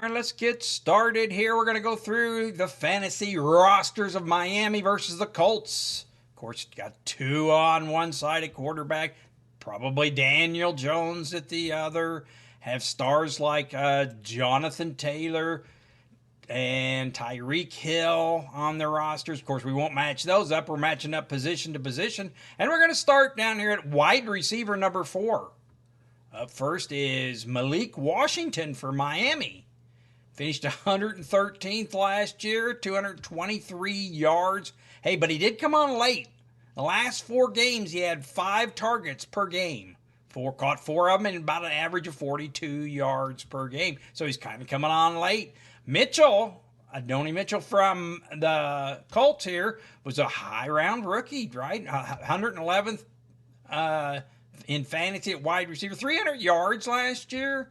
All right, let's get started here. We're going to go through the fantasy rosters of Miami versus the Colts. Of course, got two on one side at quarterback, probably Daniel Jones at the other. Have stars like Jonathan Taylor and Tyreek Hill on their rosters. Of course, we won't match those up. We're matching up position to position. And we're going to start down here at wide receiver number 4. Up first is Malik Washington for Miami. Finished 113th last year, 223 yards. Hey, but he did come on late. The last 4 games, he had 5 targets per game. Caught 4 of them and about an average of 42 yards per game. So he's kind of coming on late. Mitchell, Adonai Mitchell from the Colts here, was a high-round rookie, right? 111th in fantasy at wide receiver. 300 yards last year.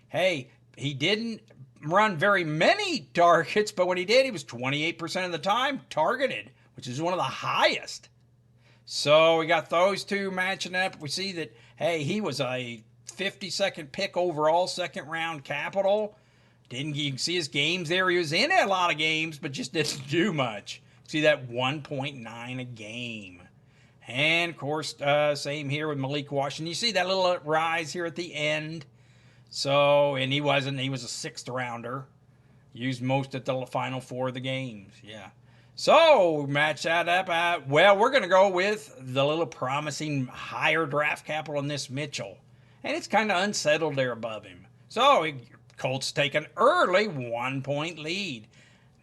Hey, he didn't run very many targets, but when he did, he was 28% of the time targeted, which is one of the highest. So we got those two matching up. We see that, hey, he was a 52nd pick overall, second round capital. You can see his games there. He was in a lot of games, but just didn't do much. See that 1.9 a game. And, of course, same here with Malik Washington. You see that little rise here at the end. So, and he was a 6th rounder. Used most at the final 4 of the games. Yeah. So, match that up. Well, we're going to go with the little promising higher draft capital in this Mitchell. And it's kind of unsettled there above him. So, Colts take an early 1-point lead.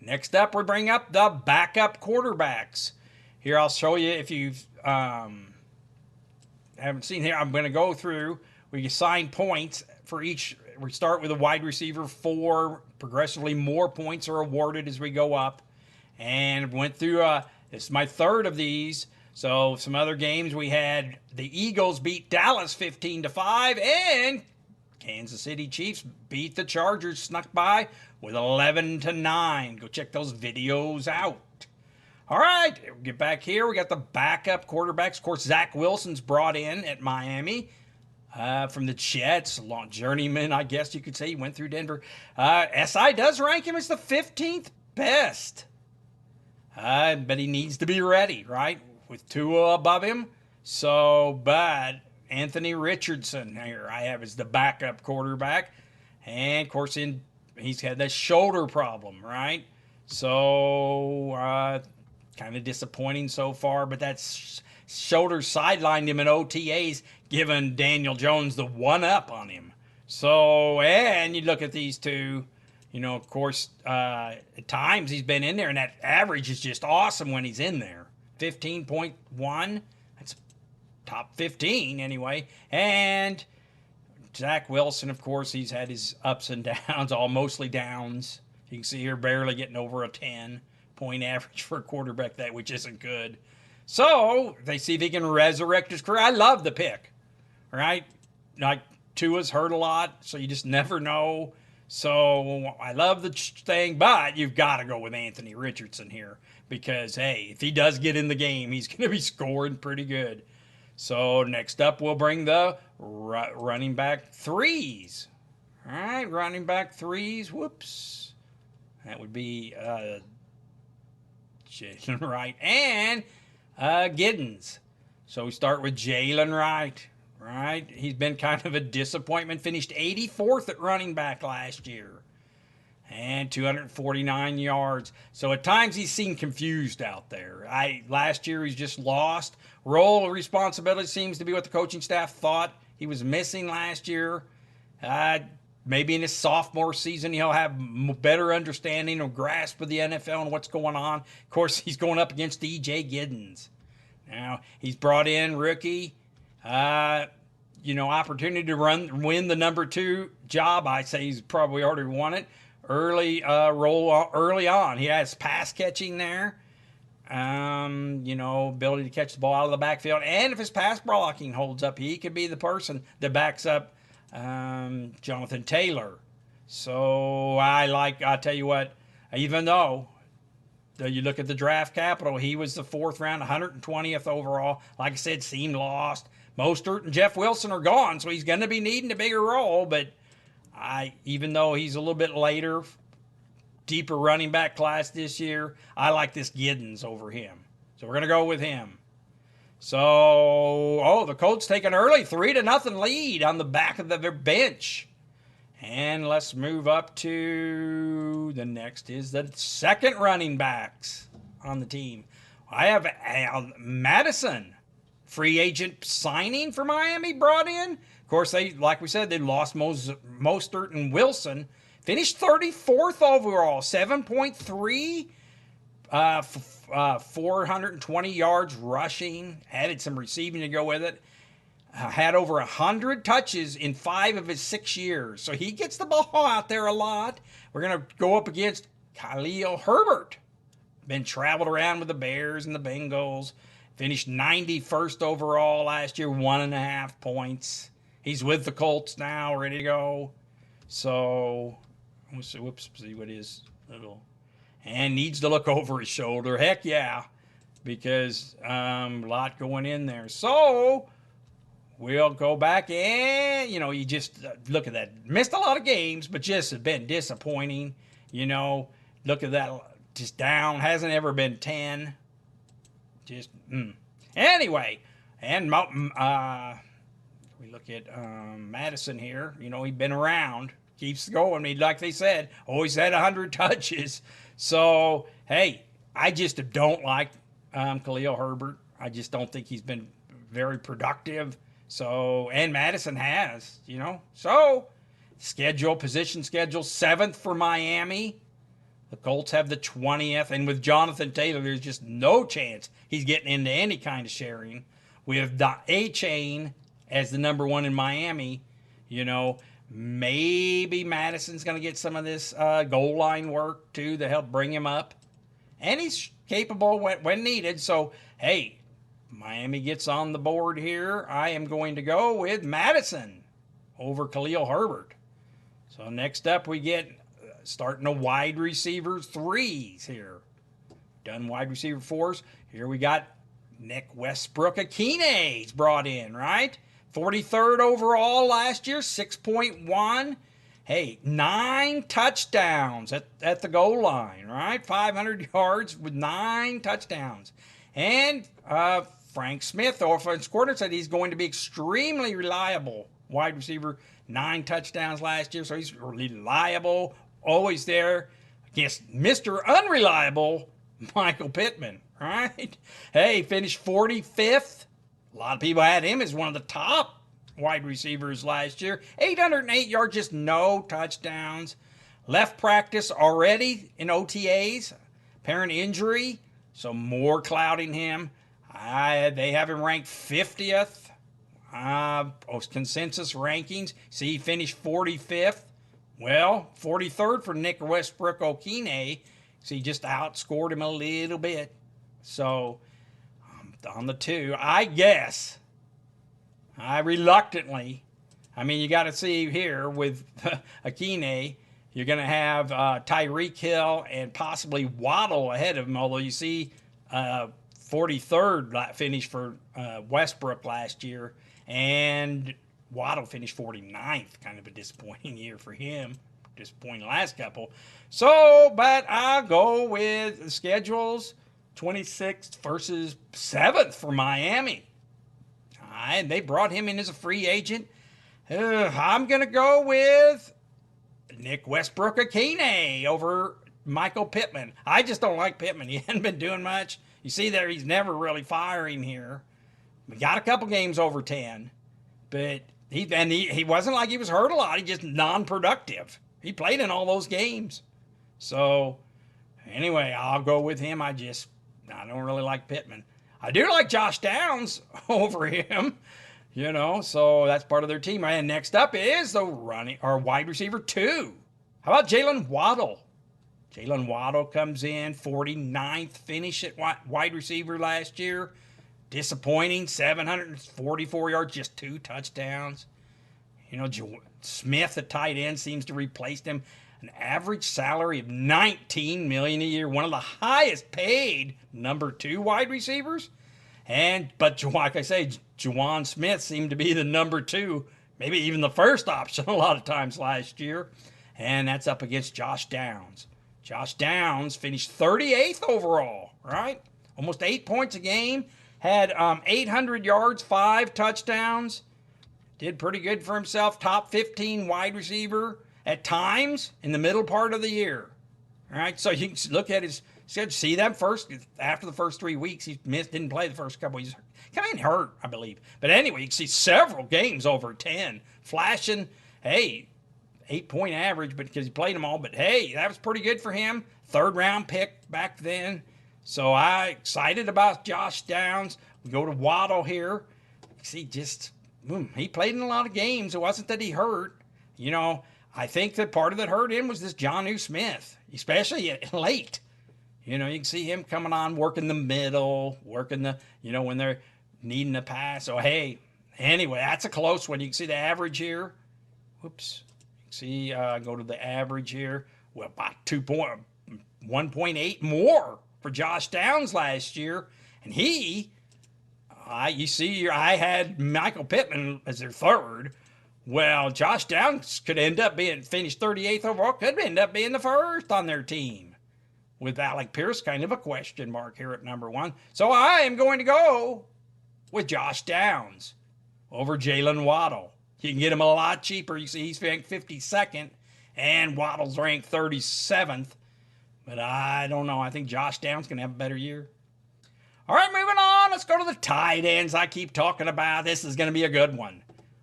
Next up, we bring up the backup quarterbacks. Here, I'll show you if you haven't seen here. I'm going to go through. We assign points for each. We start with a wide receiver 4. Progressively more points are awarded as we go up. And went through, this is my 3rd of these. So some other games we had the Eagles beat Dallas 15-5, and Kansas City Chiefs beat the Chargers, snuck by with 11-9. Go check those videos out. All right, get back here. We got the backup quarterbacks. Of course, Zach Wilson's brought in at Miami from the Jets. A long journeyman, I guess you could say. He went through Denver. SI does rank him as the 15th best. But he needs to be ready, right? With Tua above him. So, but Anthony Richardson here I have as the backup quarterback. And, of course, he's had that shoulder problem, right? So, kind of disappointing so far, but that shoulder sidelined him in OTAs, giving Daniel Jones the one-up on him. So, and you look at these two, of course, at times he's been in there, and that average is just awesome when he's in there. 15.1, that's top 15 anyway. And Zach Wilson, of course, he's had his ups and downs, all mostly downs. You can see here barely getting over a 10-point average for a quarterback, which isn't good. So they see if he can resurrect his career. I love the pick, right? Like Tua's hurt a lot, so you just never know. So I love the thing, but you've got to go with Anthony Richardson here because, hey, if he does get in the game, he's going to be scoring pretty good. So next up, we'll bring the running back 3s. All right, running back 3s. Whoops. That would be Jalen Wright and Giddens. So we start with Jalen Wright. Right? He's been kind of a disappointment. Finished 84th at running back last year. And 249 yards. So at times he's seen confused out there. Last year he's just lost. Role responsibility seems to be what the coaching staff thought he was missing last year. Maybe in his sophomore season he'll have better understanding or grasp of the NFL and what's going on. Of course, he's going up against DJ Giddens. Now, he's brought in rookie. Opportunity to win the number 2 job. I say he's probably already won it. Early on. He has pass catching there. Ability to catch the ball out of the backfield. And if his pass blocking holds up, he could be the person that backs up Jonathan Taylor. So I'll tell you what, even though you look at the draft capital, he was the 4th round, 120th overall. Like I said, seemed lost. Mostert and Jeff Wilson are gone, so he's going to be needing a bigger role, but Even though he's a little bit later, deeper running back class this year, I like this Giddens over him. So we're going to go with him. So, the Colts take an early 3-0 lead on the back of their bench. And let's move up to the next is the second running backs on the team. I have Madison, free agent signing for Miami, brought in. Of course, like we said, they lost Mostert and Wilson. Finished 34th overall, 7.3, 420 yards rushing. Added some receiving to go with it. Had over 100 touches in 5 of his 6 years. So he gets the ball out there a lot. We're going to go up against Khalil Herbert. Been traveled around with the Bears and the Bengals. Finished 91st overall last year, 1.5 points. He's with the Colts now, ready to go. So, let's see what his little... And needs to look over his shoulder. Heck yeah. Because a lot going in there. So... we'll go back and, you just look at that. Missed a lot of games, but just have been disappointing. Look at that. Just down. Hasn't ever been 10. Anyway, and we look at Madison here. He's been around. Keeps going. Like they said, always had 100 touches. So, hey, I just don't like Khalil Herbert. I just don't think he's been very productive. So, and Madison has, So, position schedule, 7th for Miami. The Colts have the 20th. And with Jonathan Taylor, there's just no chance he's getting into any kind of sharing. We have the A-Chain as the number 1 in Miami. Maybe Madison's going to get some of this goal line work, too, to help bring him up. And he's capable when needed. So, hey, Miami gets on the board here. I am going to go with Madison over Khalil Herbert. So next up we get starting a wide receivers 3s here. Done wide receiver 4s. Here we got Nick Westbrook-Ikhine brought in, right? 43rd overall last year, 6.1. Hey, 9 touchdowns at the goal line, right? 500 yards with 9 touchdowns. And Frank Smith, the offense coordinator, said he's going to be extremely reliable. Wide receiver, 9 touchdowns last year, so he's reliable, always there against Mr. Unreliable, Michael Pittman, right? Hey, finished 45th. A lot of people had him as one of the top wide receivers last year. 808 yards, just no touchdowns. Left practice already in OTAs. Apparent injury, so more clouding him. They have him ranked 50th. Consensus rankings. See, he finished 45th. Well, 43rd for Nick Westbrook-Ikhine. So he just outscored him a little bit. So, on the 2, I guess, reluctantly, you got to see here with Ikhine, you're going to have Tyreek Hill and possibly Waddle ahead of him, although you see 43rd finish for Westbrook last year, and Waddle finished 49th. Kind of a disappointing year for him. Disappointing last couple. So, but I'll go with the schedules. 26th versus 7th for Miami. And they brought him in as a free agent. I'm going to go with Nick Westbrook-Ikhine over Michael Pittman. I just don't like Pittman. He hasn't been doing much. You see there, he's never really firing here. We got a couple games over 10. But he wasn't like he was hurt a lot. He just non-productive. He played in all those games. So, anyway, I'll go with him. I don't really like Pittman. I do like Josh Downs over him, so that's part of their team. And next up is the wide receiver 2. How about Jalen Waddle? Jalen Waddle comes in, 49th finish at wide receiver last year. Disappointing, 744 yards, just 2 touchdowns. Smith, the tight end, seems to replace him. An average salary of $19 million a year, one of the highest paid number 2 wide receivers. But like I say, Juwan Smith seemed to be the number 2 maybe even the first option a lot of times last year. And that's up against Josh Downs. Josh Downs finished 38th overall, right? Almost 8 points a game. Had 800 yards, 5 touchdowns. Did pretty good for himself. Top 15 wide receiver at times in the middle part of the year. All right, so you can look at his schedule. See that first, after the first 3 weeks, he didn't play the first couple. He's come in hurt, I believe. But anyway, you can see several games over 10. Flashing, hey, 8-point average, but because he played them all. But hey, that was pretty good for him. 3rd round pick back then. So I excited about Josh Downs. We go to Waddle here. See, he played in a lot of games. It wasn't that he hurt. You know, I think that part of that hurt him was this Jonnu Smith, especially late. You know, you can see him coming on, working the middle, working the, when they're needing a pass. So, hey, anyway, that's a close one. You can see the average here. Whoops. You can see, go to the average here. Well, about 1.8 more for Josh Downs last year. And I had Michael Pittman as their 3rd. Well, Josh Downs could end up finished 38th overall, could end up being the 1st on their team. With Alec Pierce kind of a question mark here at number 1. So I am going to go with Josh Downs over Jalen Waddle. You can get him a lot cheaper. You see he's ranked 52nd and Waddle's ranked 37th. But I don't know. I think Josh Downs going to have a better year. All right, moving on. Let's go to the tight ends I keep talking about. This is going to be a good one.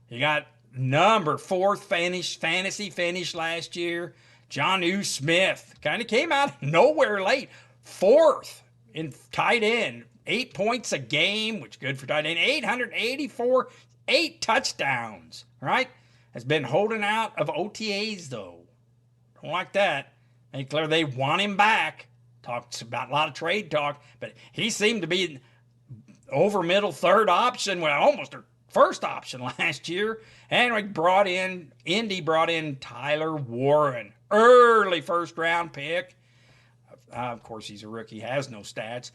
You got number 4th fantasy finish last year. Jonnu Smith kind of came out of nowhere late. 4th in tight end. 8 points a game, which is good for tight end. 884, 8 touchdowns, right? Has been holding out of OTAs, though. Don't like that. Make clear they want him back. Talks about a lot of trade talk, but he seemed to be over middle 3rd option, well, almost their 1st option last year. And Indy brought in Tyler Warren, early 1st round pick. Of course, he's a rookie, has no stats.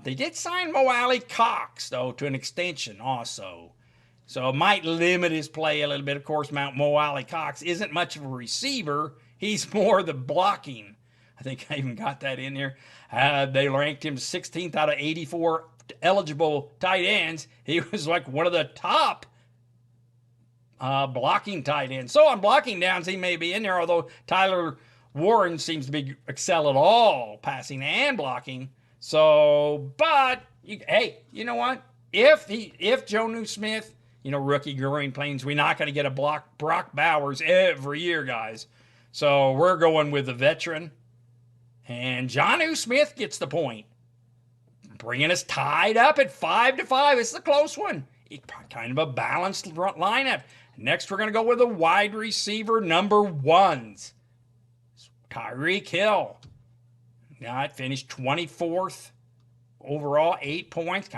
They did sign Mo Alley-Cox, though, to an extension also. So it might limit his play a little bit. Of course, Mo Alley-Cox isn't much of a receiver. He's more the blocking. I think I even got that in there. They ranked him 16th out of 84 eligible tight ends. He was like one of the top blocking tight ends. So on blocking downs, he may be in there, although Tyler Warren seems to excel at all, passing and blocking. So, but, hey, you know what? If Jonnu Smith, rookie Growing Plains, we're not going to get a Brock Bowers every year, guys. So we're going with the veteran. And Jonnu Smith gets the point. Bringing us tied up at 5-5. It's a close one. Kind of a balanced lineup. Next, we're going to go with the wide receiver number 1s. Tyreek Hill. Now, it finished 24th overall, 8 points.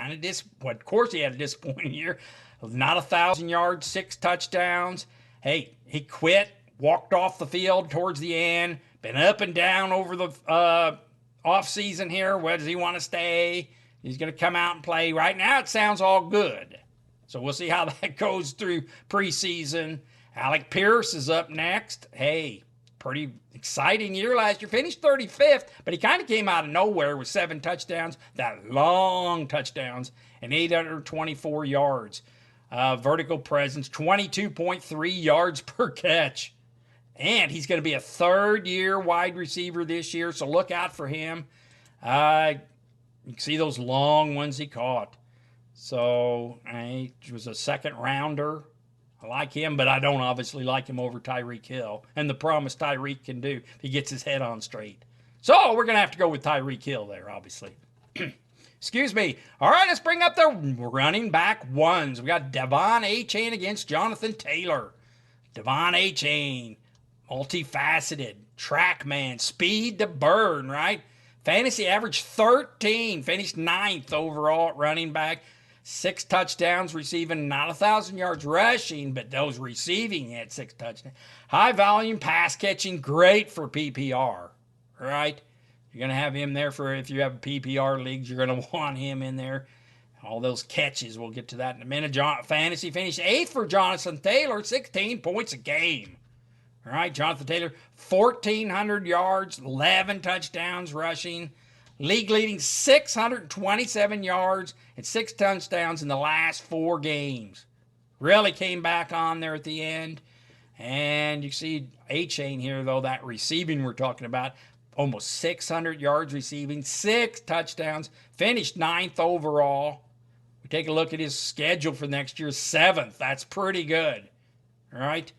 Of course, he had a disappointing year. Not 1,000 yards, 6 touchdowns. Hey, he quit, walked off the field towards the end. Been up and down over the offseason here. Where does he want to stay? He's going to come out and play. Right now, it sounds all good. So we'll see how that goes through preseason. Alec Pierce is up next. Hey, pretty exciting year last year. Finished 35th, but he kind of came out of nowhere with 7 touchdowns. That long touchdowns and 824 yards. Vertical presence, 22.3 yards per catch. And he's going to be a 3rd-year wide receiver this year, so look out for him. You can see those long ones he caught. So he was a 2nd-rounder. I like him, but I don't obviously like him over Tyreek Hill and the promise Tyreek can do if he gets his head on straight. So we're going to have to go with Tyreek Hill there, obviously. Excuse me. All right, let's bring up the running back 1s. We got Devon Achane against Jonathan Taylor. Devon Achane. Multifaceted, track man, speed to burn, right? Fantasy average 13, finished 9th overall at running back. 6 touchdowns receiving, not 1,000 yards rushing, but those receiving he had 6 touchdowns. High volume pass catching, great for PPR, right? You're going to have him there for, if you have PPR leagues, you're going to want him in there. All those catches, we'll get to that in a minute. Fantasy finished 8th for Jonathan Taylor, 16 points a game. All right, Jonathan Taylor, 1,400 yards, 11 touchdowns rushing, league leading 627 yards and 6 touchdowns in the last 4 games. Really came back on there at the end. And you see A-Chain here, though, that receiving we're talking about, almost 600 yards receiving, 6 touchdowns, finished 9th overall. We take a look at his schedule for next year, 7th. That's pretty good. All right?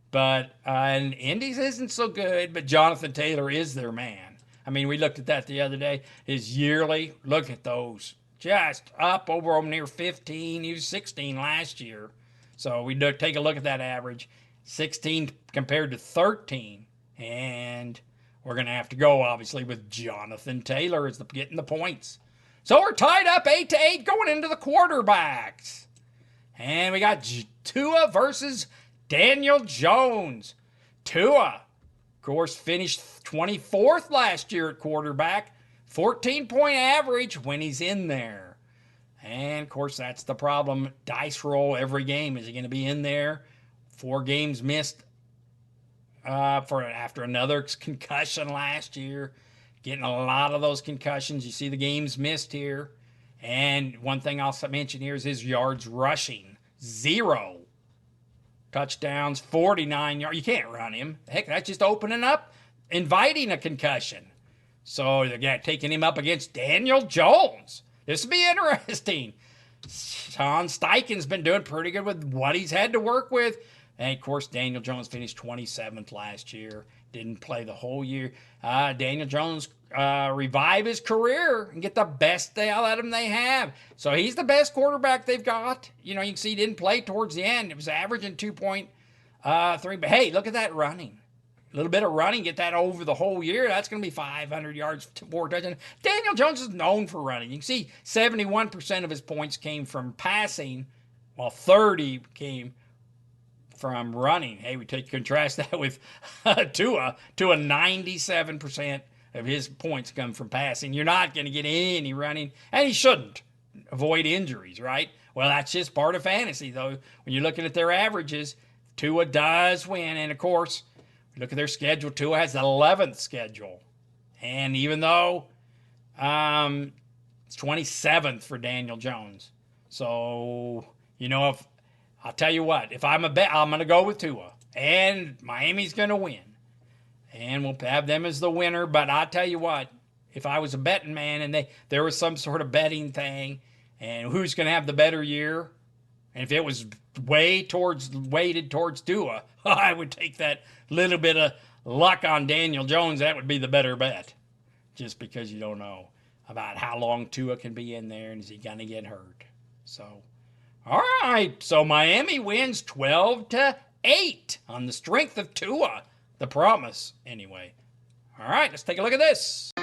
But and Indy's isn't so good, but Jonathan Taylor is their man. I mean, we looked at that the other day. His yearly, look at those. Just up over near 15. He was 16 last year. So we take a look at that average. 16 compared to 13. And we're going to have to go, obviously, with Jonathan Taylor as getting the points. So we're tied up 8-8 going into the quarterbacks. And we got Tua versus Daniel Jones. Tua, of course, finished 24th last year at quarterback. 14-point average when he's in there. And, of course, that's the problem. Dice roll every game. Is he going to be in there? 4 games missed after another concussion last year. Getting a lot of those concussions. You see the games missed here. And one thing I'll mention here is his yards rushing. 0. Touchdowns, 49 yards. You can't run him. Heck, that's just opening up, inviting a concussion. So they're taking him up against Daniel Jones. This will be interesting. Sean Steichen's been doing pretty good with what he's had to work with. And, of course, Daniel Jones finished 27th last year. Didn't play the whole year. Daniel Jones revive his career and get the best out of him they have. So he's the best quarterback they've got. You know, you can see he didn't play towards the end. It was averaging 2.3. But, hey, look at that running. A little bit of running, get that over the whole year. That's going to be 500 yards, 4 touchdowns. Daniel Jones is known for running. You can see 71% of his points came from passing, while 30 came from running. Hey, we contrast that with Tua. 97% of his points come from passing. You're not going to get any running, and he shouldn't. Avoid injuries, right? Well, that's just part of fantasy, though. When you're looking at their averages, Tua does win, and of course, look at their schedule. Tua has the 11th schedule. And even though it's 27th for Daniel Jones. So, you know, if I'll tell you what, if I'm a bet, I'm going to go with Tua. And Miami's going to win. And we'll have them as the winner. But I'll tell you what, if I was a betting man and there was some sort of betting thing, and who's going to have the better year, and if it was weighted towards Tua, I would take that little bit of luck on Daniel Jones. That would be the better bet. Just because you don't know about how long Tua can be in there and is he going to get hurt. So, all right. So Miami wins 12-8 on the strength of Tua. The promise, anyway. All right, let's take a look at this.